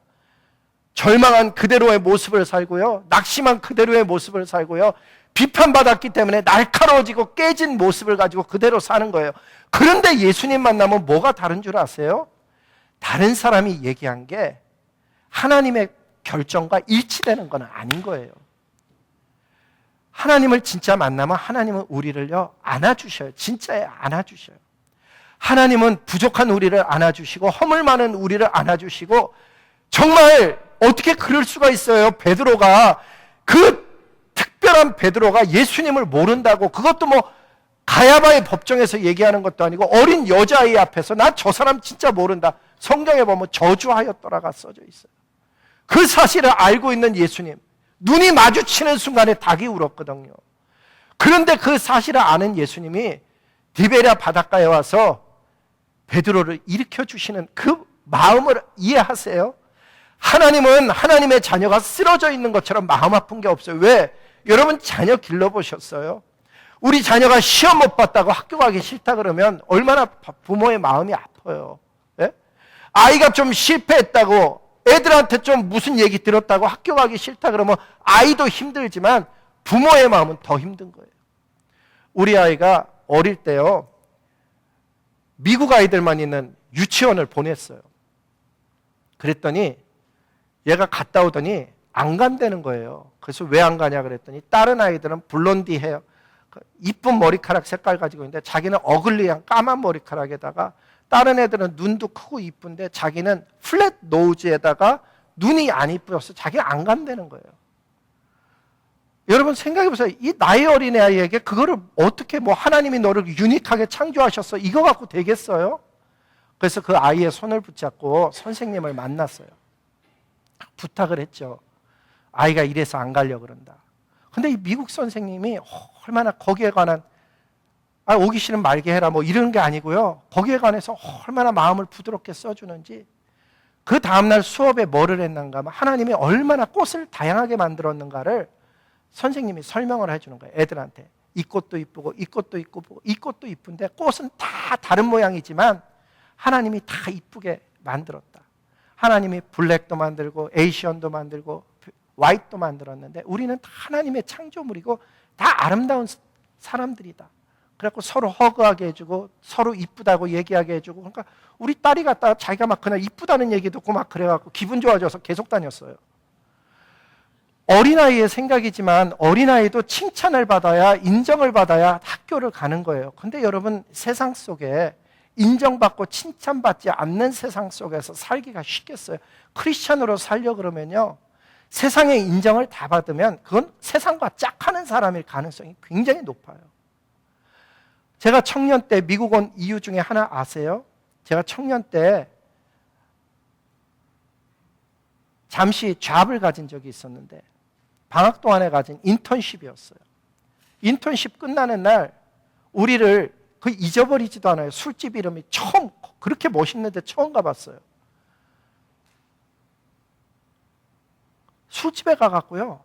절망한 그대로의 모습을 살고요, 낙심한 그대로의 모습을 살고요, 비판받았기 때문에 날카로워지고 깨진 모습을 가지고 그대로 사는 거예요. 그런데 예수님 만나면 뭐가 다른 줄 아세요? 다른 사람이 얘기한 게 하나님의 결정과 일치되는 건 아닌 거예요. 하나님을 진짜 만나면 하나님은 우리를요 안아주셔요. 진짜 안아주셔요. 하나님은 부족한 우리를 안아주시고 허물 많은 우리를 안아주시고, 정말 어떻게 그럴 수가 있어요? 베드로가, 그 특별한 베드로가 예수님을 모른다고, 그것도 뭐 가야바의 법정에서 얘기하는 것도 아니고 어린 여자아이 앞에서 나 저 사람 진짜 모른다. 성경에 보면 저주하였더라가 써져 있어요. 그 사실을 알고 있는 예수님, 눈이 마주치는 순간에 닭이 울었거든요. 그런데 그 사실을 아는 예수님이 디베랴 바닷가에 와서 베드로를 일으켜 주시는 그 마음을 이해하세요? 하나님은 하나님의 자녀가 쓰러져 있는 것처럼 마음 아픈 게 없어요. 왜? 여러분 자녀 길러보셨어요? 우리 자녀가 시험 못 봤다고 학교 가기 싫다 그러면 얼마나 부모의 마음이 아파요. 예? 아이가 좀 실패했다고, 애들한테 좀 무슨 얘기 들었다고 학교 가기 싫다 그러면 아이도 힘들지만 부모의 마음은 더 힘든 거예요. 우리 아이가 어릴 때요, 미국 아이들만 있는 유치원을 보냈어요. 그랬더니 얘가 갔다 오더니 안 간다는 거예요. 그래서 왜 안 가냐 그랬더니 다른 아이들은 블론디 헤어, 이쁜 머리카락 색깔 가지고 있는데 자기는 어글리한 까만 머리카락에다가, 다른 애들은 눈도 크고 이쁜데 자기는 플랫 노즈에다가 눈이 안 이쁘어서 자기가 안 간다는 거예요. 여러분 생각해 보세요. 이 나이 어린 아이에게 그거를 어떻게, 뭐 하나님이 너를 유니크하게 창조하셨어, 이거 갖고 되겠어요? 그래서 그 아이의 손을 붙잡고 선생님을 만났어요. 부탁을 했죠. 아이가 이래서 안 가려고 그런다. 근데 이 미국 선생님이 얼마나 거기에 관한, 오기 싫으면 말게 해라 뭐 이런 게 아니고요, 거기에 관해서 얼마나 마음을 부드럽게 써주는지. 그 다음날 수업에 뭐를 했는가 하면 하나님이 얼마나 꽃을 다양하게 만들었는가를 선생님이 설명을 해주는 거예요. 애들한테 이 꽃도 이쁘고 이 꽃도 이쁘고 이 꽃도 이쁜데 꽃은 다 다른 모양이지만 하나님이 다 이쁘게 만들었다. 하나님이 블랙도 만들고 에이시언도 만들고 화이트도 만들었는데 우리는 다 하나님의 창조물이고 다 아름다운 사람들이다. 그래갖고 서로 허그하게 해주고 서로 이쁘다고 얘기하게 해주고. 그러니까 우리 딸이 갔다가 자기가 막 그날 이쁘다는 얘기 듣고 막 그래갖고 기분 좋아져서 계속 다녔어요. 어린아이의 생각이지만 어린아이도 칭찬을 받아야, 인정을 받아야 학교를 가는 거예요. 근데 여러분, 세상 속에 인정받고 칭찬받지 않는 세상 속에서 살기가 쉽겠어요? 크리스찬으로 살려 그러면요, 세상의 인정을 다 받으면 그건 세상과 짝하는 사람일 가능성이 굉장히 높아요. 제가 청년 때 미국 온 이유 중에 하나 아세요? 제가 청년 때 잠시 잡을 가진 적이 있었는데 방학 동안에 가진 인턴십이었어요. 인턴십 끝나는 날 우리를 잊어버리지도 않아요. 술집 이름이 처음, 그렇게 멋있는데 처음 가봤어요. 술집에 가갖고요,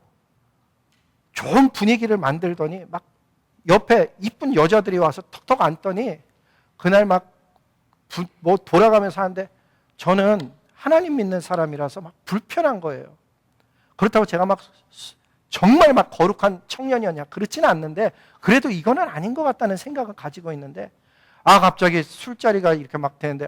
좋은 분위기를 만들더니 막 옆에 이쁜 여자들이 와서 턱턱 앉더니 그날 막 뭐 돌아가면서 하는데 저는 하나님 믿는 사람이라서 막 불편한 거예요. 그렇다고 제가 막 정말 막 거룩한 청년이었냐, 그렇지는 않는데 그래도 이거는 아닌 것 같다는 생각을 가지고 있는데, 갑자기 술자리가 이렇게 막 되는데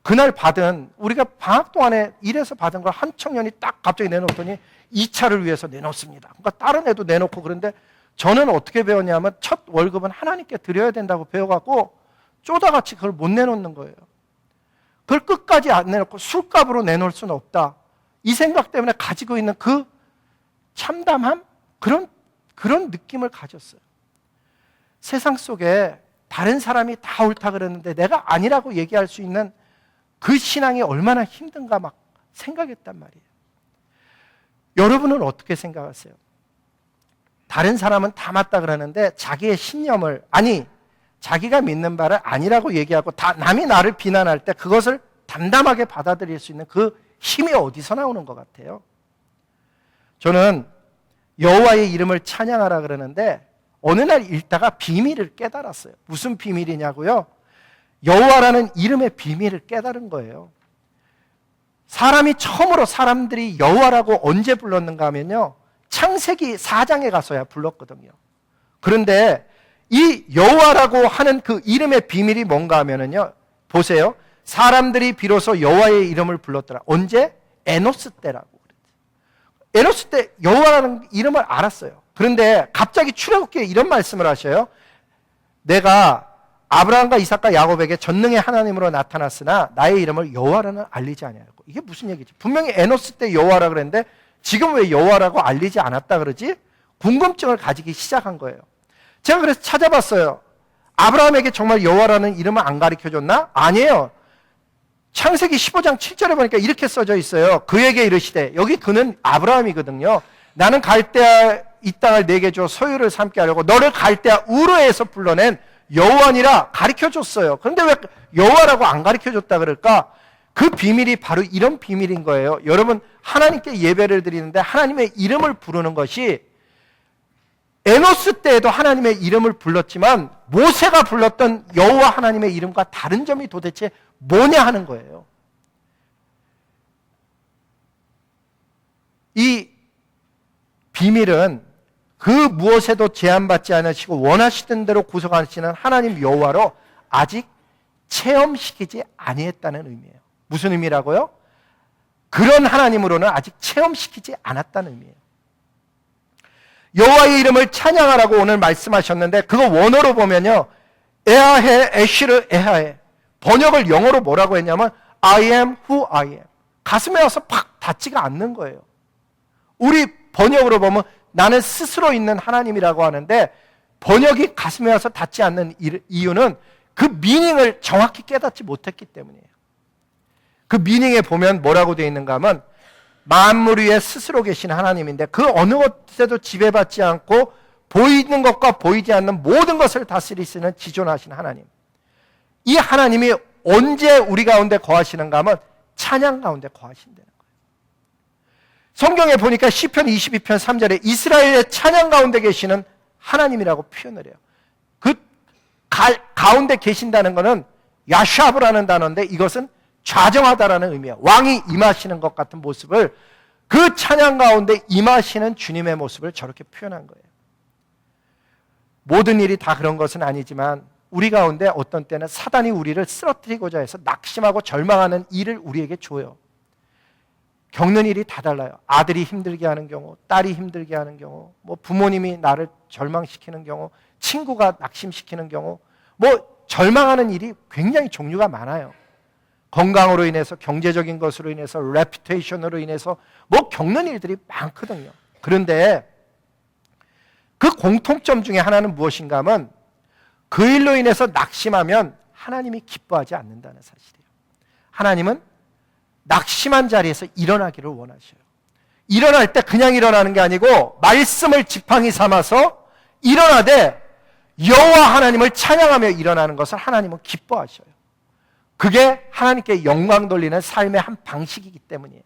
그날 받은, 우리가 방학 동안에 일해서 받은 걸 한 청년이 딱 갑자기 내놓더니 2차를 위해서 내놓습니다. 그러니까 다른 애도 내놓고. 그런데 저는 어떻게 배웠냐면 첫 월급은 하나님께 드려야 된다고 배워갖고 쪼다같이 그걸 못 내놓는 거예요. 그걸 끝까지 안 내놓고 술값으로 내놓을 수는 없다, 이 생각 때문에 가지고 있는 그 참담함, 그런 느낌을 가졌어요. 세상 속에 다른 사람이 다 옳다 그랬는데 내가 아니라고 얘기할 수 있는 그 신앙이 얼마나 힘든가 막 생각했단 말이에요. 여러분은 어떻게 생각하세요? 다른 사람은 다 맞다 그러는데 자기의 신념을, 자기가 믿는 바를 아니라고 얘기하고 남이 나를 비난할 때 그것을 담담하게 받아들일 수 있는 그 힘이 어디서 나오는 것 같아요? 저는 여호와의 이름을 찬양하라 그러는데 어느 날 읽다가 비밀을 깨달았어요. 무슨 비밀이냐고요? 여호와라는 이름의 비밀을 깨달은 거예요. 사람이 처음으로 사람들이 여호와라고 언제 불렀는가 하면요, 창세기 4장에 가서야 불렀거든요. 그런데 이 여호와라고 하는 그 이름의 비밀이 뭔가 하면은요, 보세요. 사람들이 비로소 여호와의 이름을 불렀더라. 언제? 에노스 때라고 그랬어요. 에노스 때 여호와라는 이름을 알았어요. 그런데 갑자기 출애굽기에 이런 말씀을 하셔요. 내가 아브라함과 이삭과 야곱에게 전능의 하나님으로 나타났으나 나의 이름을 여호와라는 알리지 아니하였고. 이게 무슨 얘기지? 분명히 에노스 때 여호와라 그랬는데 지금 왜 여호와라고 알리지 않았다 그러지? 궁금증을 가지기 시작한 거예요. 제가 그래서 찾아봤어요. 아브라함에게 정말 여호와라는 이름을 안 가르쳐줬나? 아니에요. 창세기 15장 7절에 보니까 이렇게 써져 있어요. 그에게 이르시되, 여기 그는 아브라함이거든요. 나는 갈대아 이 땅을 내게 줘 소유를 삼게 하려고 너를 갈대아 우르에서 불러낸 여호와니라 가르쳐줬어요. 그런데 왜 여호와라고 안 가르쳐줬다 그럴까? 그 비밀이 바로 이런 비밀인 거예요. 여러분, 하나님께 예배를 드리는데 하나님의 이름을 부르는 것이, 에노스 때에도 하나님의 이름을 불렀지만 모세가 불렀던 여호와 하나님의 이름과 다른 점이 도대체 뭐냐 하는 거예요. 이 비밀은 그 무엇에도 제한받지 않으시고 원하시던 대로 구속하시는 하나님 여호와로 아직 체험시키지 아니했다는 의미예요. 무슨 의미라고요? 그런 하나님으로는 아직 체험시키지 않았다는 의미예요. 여호와의 이름을 찬양하라고 오늘 말씀하셨는데, 그거 원어로 보면요, 에하해 에시르 에하해, 번역을 영어로 뭐라고 했냐면 I am who I am. 가슴에 와서 팍 닿지가 않는 거예요. 우리 번역으로 보면 나는 스스로 있는 하나님이라고 하는데, 번역이 가슴에 와서 닿지 않는 이유는 그 미닝을 정확히 깨닫지 못했기 때문이에요. 그 미닝에 보면 뭐라고 되어 있는가 하면 만물 위에 스스로 계신 하나님인데, 그 어느 것에도 지배받지 않고 보이는 것과 보이지 않는 모든 것을 다스리시는 지존하신 하나님. 이 하나님이 언제 우리 가운데 거하시는가 하면 찬양 가운데 거하신다는 거예요. 성경에 보니까 시편 22편 3절에 이스라엘의 찬양 가운데 계시는 하나님이라고 표현을 해요. 그 가운데 계신다는 것은 야샤브라는 단어인데, 이것은 좌정하다라는 의미예요. 왕이 임하시는 것 같은 모습을, 그 찬양 가운데 임하시는 주님의 모습을 저렇게 표현한 거예요. 모든 일이 다 그런 것은 아니지만 우리 가운데 어떤 때는 사단이 우리를 쓰러뜨리고자 해서 낙심하고 절망하는 일을 우리에게 줘요. 겪는 일이 다 달라요. 아들이 힘들게 하는 경우, 딸이 힘들게 하는 경우, 뭐 부모님이 나를 절망시키는 경우, 친구가 낙심시키는 경우, 뭐 절망하는 일이 굉장히 종류가 많아요. 건강으로 인해서, 경제적인 것으로 인해서, 레퓨테이션으로 인해서 뭐 겪는 일들이 많거든요. 그런데 그 공통점 중에 하나는 무엇인가 하면, 그 일로 인해서 낙심하면 하나님이 기뻐하지 않는다는 사실이에요. 하나님은 낙심한 자리에서 일어나기를 원하셔요. 일어날 때 그냥 일어나는 게 아니고 말씀을 지팡이 삼아서 일어나되 여호와 하나님을 찬양하며 일어나는 것을 하나님은 기뻐하셔요. 그게 하나님께 영광 돌리는 삶의 한 방식이기 때문이에요.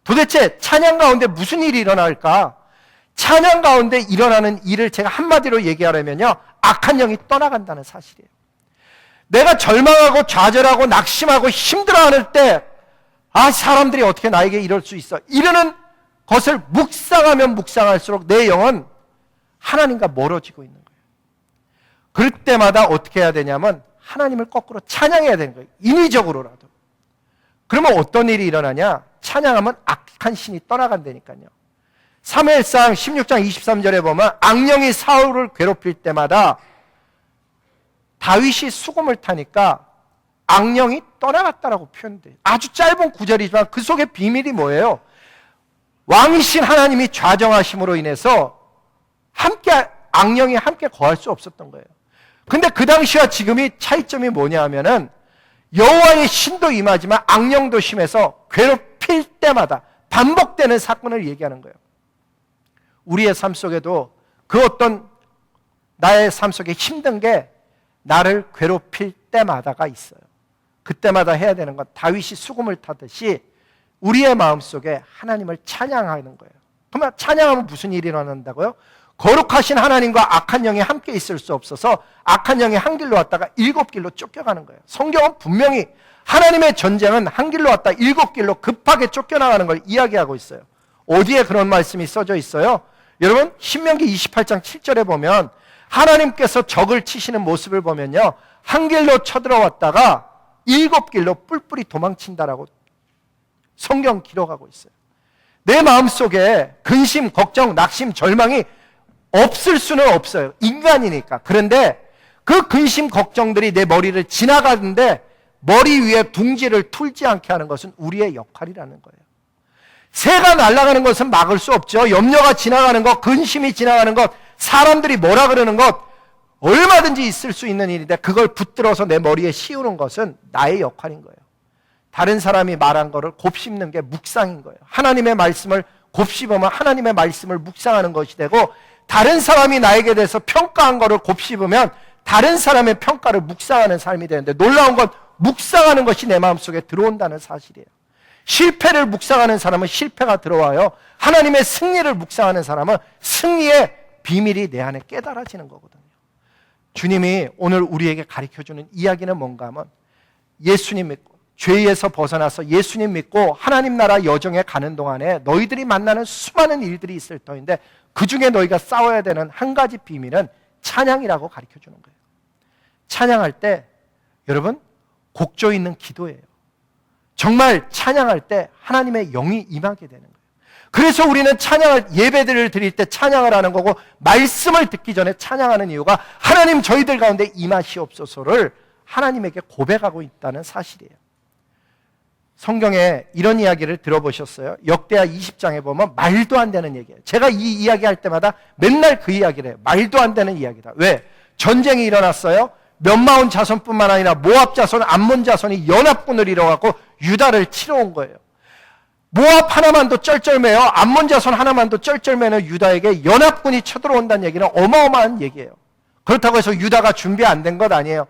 도대체 찬양 가운데 무슨 일이 일어날까? 찬양 가운데 일어나는 일을 제가 한마디로 얘기하려면요, 악한 영이 떠나간다는 사실이에요. 내가 절망하고 좌절하고 낙심하고 힘들어하는 때, 사람들이 어떻게 나에게 이럴 수 있어, 이러는 것을 묵상하면 묵상할수록 내 영은 하나님과 멀어지고 있는 거예요. 그럴 때마다 어떻게 해야 되냐면 하나님을 거꾸로 찬양해야 되는 거예요. 인위적으로라도. 그러면 어떤 일이 일어나냐? 찬양하면 악한 신이 떠나간다니까요. 사무엘상 16장 23절에 보면 악령이 사울을 괴롭힐 때마다 다윗이 수금을 타니까 악령이 떠나갔다라고 표현돼요. 아주 짧은 구절이지만 그 속에 비밀이 뭐예요? 왕이신 하나님이 좌정하심으로 인해서 악령이 함께 거할 수 없었던 거예요. 근데 그 당시와 지금이 차이점이 뭐냐 하면은 여호와의 신도 임하지만 악령도 심해서 괴롭힐 때마다 반복되는 사건을 얘기하는 거예요. 우리의 삶 속에도 그 어떤 나의 삶 속에 힘든 게 나를 괴롭힐 때마다가 있어요. 그때마다 해야 되는 건 다윗이 수금을 타듯이 우리의 마음 속에 하나님을 찬양하는 거예요. 그러면 찬양하면 무슨 일이 일어난다고요? 거룩하신 하나님과 악한 영이 함께 있을 수 없어서 악한 영이 한 길로 왔다가 7길로 쫓겨가는 거예요. 성경은 분명히 하나님의 전쟁은 한 길로 왔다 7길로 급하게 쫓겨나가는 걸 이야기하고 있어요. 어디에 그런 말씀이 써져 있어요? 여러분 신명기 28장 7절에 보면 하나님께서 적을 치시는 모습을 보면요, 한 길로 쳐들어왔다가 7길로 뿔뿔이 도망친다라고 성경 기록하고 있어요. 내 마음속에 근심, 걱정, 낙심, 절망이 없을 수는 없어요. 인간이니까. 그런데 그 근심, 걱정들이 내 머리를 지나가는데 머리 위에 둥지를 틀지 않게 하는 것은 우리의 역할이라는 거예요. 새가 날아가는 것은 막을 수 없죠. 염려가 지나가는 것, 근심이 지나가는 것, 사람들이 뭐라 그러는 것 얼마든지 있을 수 있는 일인데 그걸 붙들어서 내 머리에 씌우는 것은 나의 역할인 거예요. 다른 사람이 말한 거를 곱씹는 게 묵상인 거예요. 하나님의 말씀을 곱씹으면 하나님의 말씀을 묵상하는 것이 되고, 다른 사람이 나에게 대해서 평가한 거를 곱씹으면 다른 사람의 평가를 묵상하는 삶이 되는데, 놀라운 건 묵상하는 것이 내 마음속에 들어온다는 사실이에요. 실패를 묵상하는 사람은 실패가 들어와요. 하나님의 승리를 묵상하는 사람은 승리의 비밀이 내 안에 깨달아지는 거거든요. 주님이 오늘 우리에게 가르쳐주는 이야기는 뭔가 하면, 예수님 믿고 죄에서 벗어나서 예수님 믿고 하나님 나라 여정에 가는 동안에 너희들이 만나는 수많은 일들이 있을 터인데 그 중에 너희가 싸워야 되는 한 가지 비밀은 찬양이라고 가르쳐주는 거예요. 찬양할 때 여러분 곡조 있는 기도예요. 정말 찬양할 때 하나님의 영이 임하게 되는 거예요. 그래서 우리는 찬양을, 예배들을 드릴 때 찬양을 하는 거고, 말씀을 듣기 전에 찬양하는 이유가 하나님 저희들 가운데 임하시옵소서를 하나님에게 고백하고 있다는 사실이에요. 성경에 이런 이야기를 들어보셨어요? 역대하 20장에 보면 말도 안 되는 얘기예요. 제가 이 이야기 할 때마다 맨날 그 이야기를 해요. 말도 안 되는 이야기다. 왜? 전쟁이 일어났어요. 몇마온 자손뿐만 아니라 모압 자손, 암몬 자손이 연합군을 이뤄갖고 유다를 치러 온 거예요. 모압 하나만도 쩔쩔매요. 암몬 자손 하나만도 쩔쩔매는 유다에게 연합군이 쳐들어온다는 얘기는 어마어마한 얘기예요. 그렇다고 해서 유다가 준비 안 된 것 아니에요.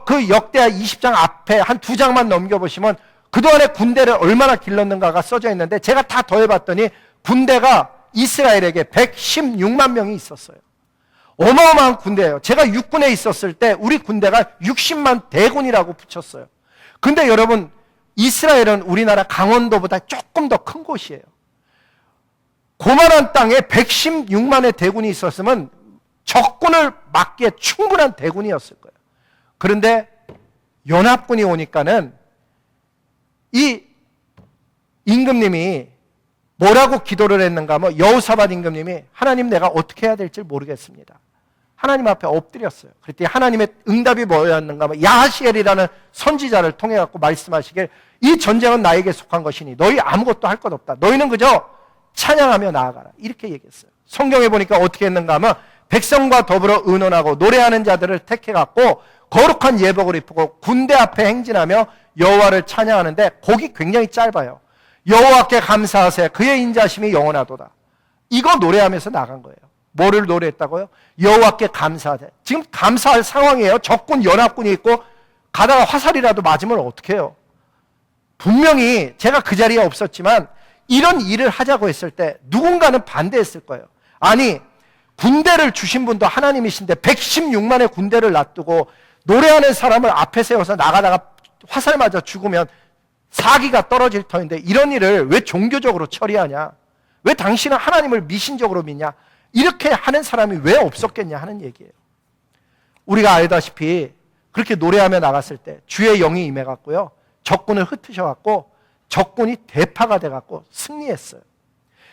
그 역대하 20장 앞에 한 2장만 넘겨보시면 그동안에 군대를 얼마나 길렀는가가 써져 있는데, 제가 다 더해봤더니 군대가 이스라엘에게 116만 명이 있었어요. 어마어마한 군대예요. 제가 육군에 있었을 때 우리 군대가 60만 대군이라고 붙였어요. 근데 여러분, 이스라엘은 우리나라 강원도보다 조금 더 큰 곳이에요. 고만한 땅에 116만의 대군이 있었으면 적군을 막기에 충분한 대군이었을 거예요. 그런데 연합군이 오니까는 이 임금님이 뭐라고 기도를 했는가 하면, 여호사밧 임금님이 하나님 내가 어떻게 해야 될지 모르겠습니다. 하나님 앞에 엎드렸어요. 그랬더니 하나님의 응답이 뭐였는가 하면, 야하시엘이라는 선지자를 통해 갖고 말씀하시길, 이 전쟁은 나에게 속한 것이니 너희 아무것도 할 것 없다. 너희는 그저 찬양하며 나아가라. 이렇게 얘기했어요. 성경에 보니까 어떻게 했는가 하면, 백성과 더불어 의논하고 노래하는 자들을 택해 갖고 거룩한 예복을 입고 군대 앞에 행진하며 여호와를 찬양하는데, 곡이 굉장히 짧아요. 여호와께 감사하세, 그의 인자심이 영원하도다. 이거 노래하면서 나간 거예요. 뭐를 노래했다고요? 여호와께 감사하세. 지금 감사할 상황이에요. 적군, 연합군이 있고 가다가 화살이라도 맞으면 어떡해요? 분명히 제가 그 자리에 없었지만 이런 일을 하자고 했을 때 누군가는 반대했을 거예요. 아니, 군대를 주신 분도 하나님이신데 116만의 군대를 놔두고 노래하는 사람을 앞에 세워서 나가다가 화살 맞아 죽으면 사기가 떨어질 터인데 이런 일을 왜 종교적으로 처리하냐? 왜 당신은 하나님을 미신적으로 믿냐? 이렇게 하는 사람이 왜 없었겠냐 하는 얘기예요. 우리가 알다시피 그렇게 노래하며 나갔을 때 주의 영이 임해갖고요, 적군을 흩으셔갖고 적군이 대파가 돼갖고 승리했어요.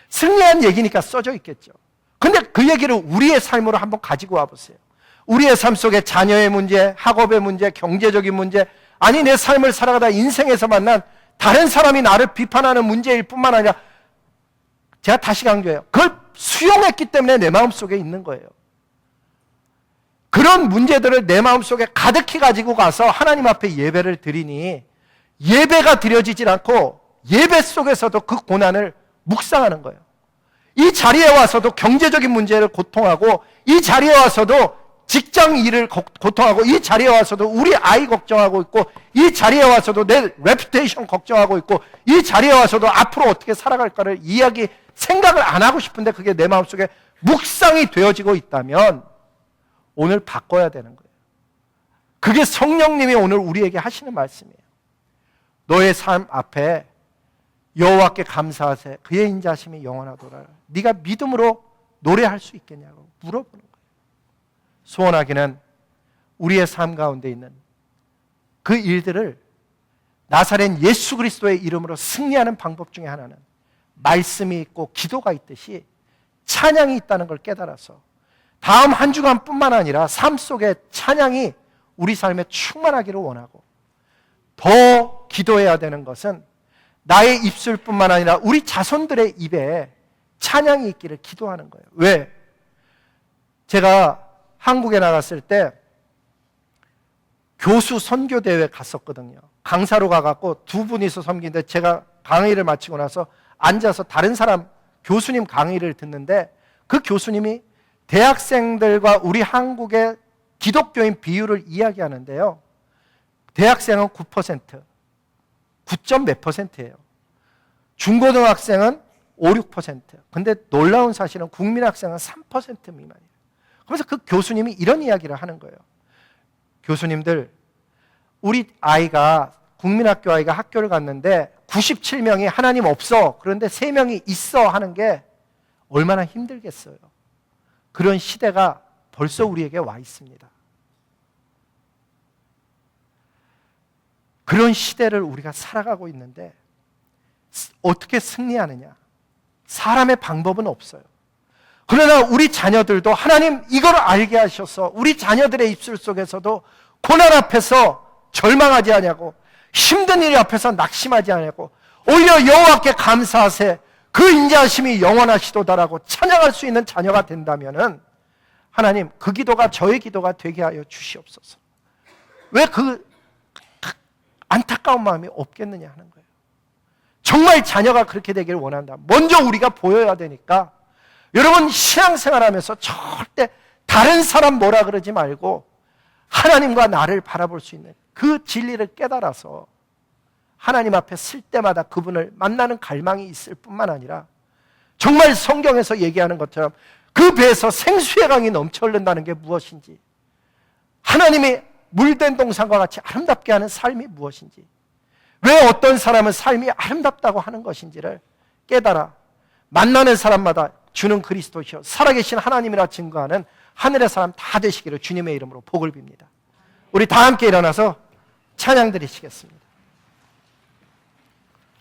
승리한 얘기니까 써져 있겠죠. 근데 그 얘기를 우리의 삶으로 한번 가지고 와보세요. 우리의 삶 속에 자녀의 문제, 학업의 문제, 경제적인 문제, 아니 내 삶을 살아가다 인생에서 만난 다른 사람이 나를 비판하는 문제일 뿐만 아니라, 제가 다시 강조해요, 그걸 수용했기 때문에 내 마음속에 있는 거예요. 그런 문제들을 내 마음속에 가득히 가지고 가서 하나님 앞에 예배를 드리니 예배가 드려지질 않고 예배 속에서도 그 고난을 묵상하는 거예요. 이 자리에 와서도 경제적인 문제를 고통하고, 이 자리에 와서도 직장 일을 고통하고, 이 자리에 와서도 우리 아이 걱정하고 있고, 이 자리에 와서도 내 레퓨테이션 걱정하고 있고, 이 자리에 와서도 앞으로 어떻게 살아갈까를 생각을 안 하고 싶은데 그게 내 마음속에 묵상이 되어지고 있다면 오늘 바꿔야 되는 거예요. 그게 성령님이 오늘 우리에게 하시는 말씀이에요. 너의 삶 앞에 여호와께 감사하세 그의 인자심이 영원하도다. 네가 믿음으로 노래할 수 있겠냐고 물어보는 거예요. 소원하기는 우리의 삶 가운데 있는 그 일들을 나사렛 예수 그리스도의 이름으로 승리하는 방법 중에 하나는 말씀이 있고 기도가 있듯이 찬양이 있다는 걸 깨달아서 다음 한 주간뿐만 아니라 삶 속에 찬양이 우리 삶에 충만하기를 원하고, 더 기도해야 되는 것은 나의 입술뿐만 아니라 우리 자손들의 입에 찬양이 있기를 기도하는 거예요. 왜? 제가 한국에 나갔을 때 교수 선교대회에 갔었거든요. 강사로 가갖고 두 분이서 섬기는데 제가 강의를 마치고 나서 앉아서 다른 사람 교수님 강의를 듣는데, 그 교수님이 대학생들과 우리 한국의 기독교인 비율을 이야기하는데요. 대학생은 9%, 9점 몇 %예요. 중고등학생은 5, 6%. 근데 놀라운 사실은 국민학생은 3% 미만이에요. 그래서 그 교수님이 이런 이야기를 하는 거예요. 교수님들, 우리 아이가, 국민학교 아이가 학교를 갔는데 97명이 하나님 없어, 그런데 3명이 있어 하는 게 얼마나 힘들겠어요. 그런 시대가 벌써 우리에게 와 있습니다. 그런 시대를 우리가 살아가고 있는데 어떻게 승리하느냐? 사람의 방법은 없어요. 그러나 우리 자녀들도 하나님 이걸 알게 하셔서 우리 자녀들의 입술 속에서도 고난 앞에서 절망하지 않냐고, 힘든 일 앞에서 낙심하지 않냐고, 오히려 여호와께 감사하세 그 인자하심이 영원하시도다라고 찬양할 수 있는 자녀가 된다면은 하나님 그 기도가 저의 기도가 되게 하여 주시옵소서. 왜 그 안타까운 마음이 없겠느냐 하는 거예요. 정말 자녀가 그렇게 되기를 원한다. 먼저 우리가 보여야 되니까 여러분, 신앙생활하면서 절대 다른 사람 뭐라 그러지 말고 하나님과 나를 바라볼 수 있는 그 진리를 깨달아서 하나님 앞에 쓸 때마다 그분을 만나는 갈망이 있을 뿐만 아니라 정말 성경에서 얘기하는 것처럼 그 배에서 생수의 강이 넘쳐 흐른다는 게 무엇인지, 하나님이 물된 동산과 같이 아름답게 하는 삶이 무엇인지, 왜 어떤 사람은 삶이 아름답다고 하는 것인지를 깨달아 만나는 사람마다 주는 그리스도시여 살아계신 하나님이라 증거하는 하늘의 사람 다 되시기를 주님의 이름으로 복을 빕니다. 우리 다 함께 일어나서 찬양 드리시겠습니다.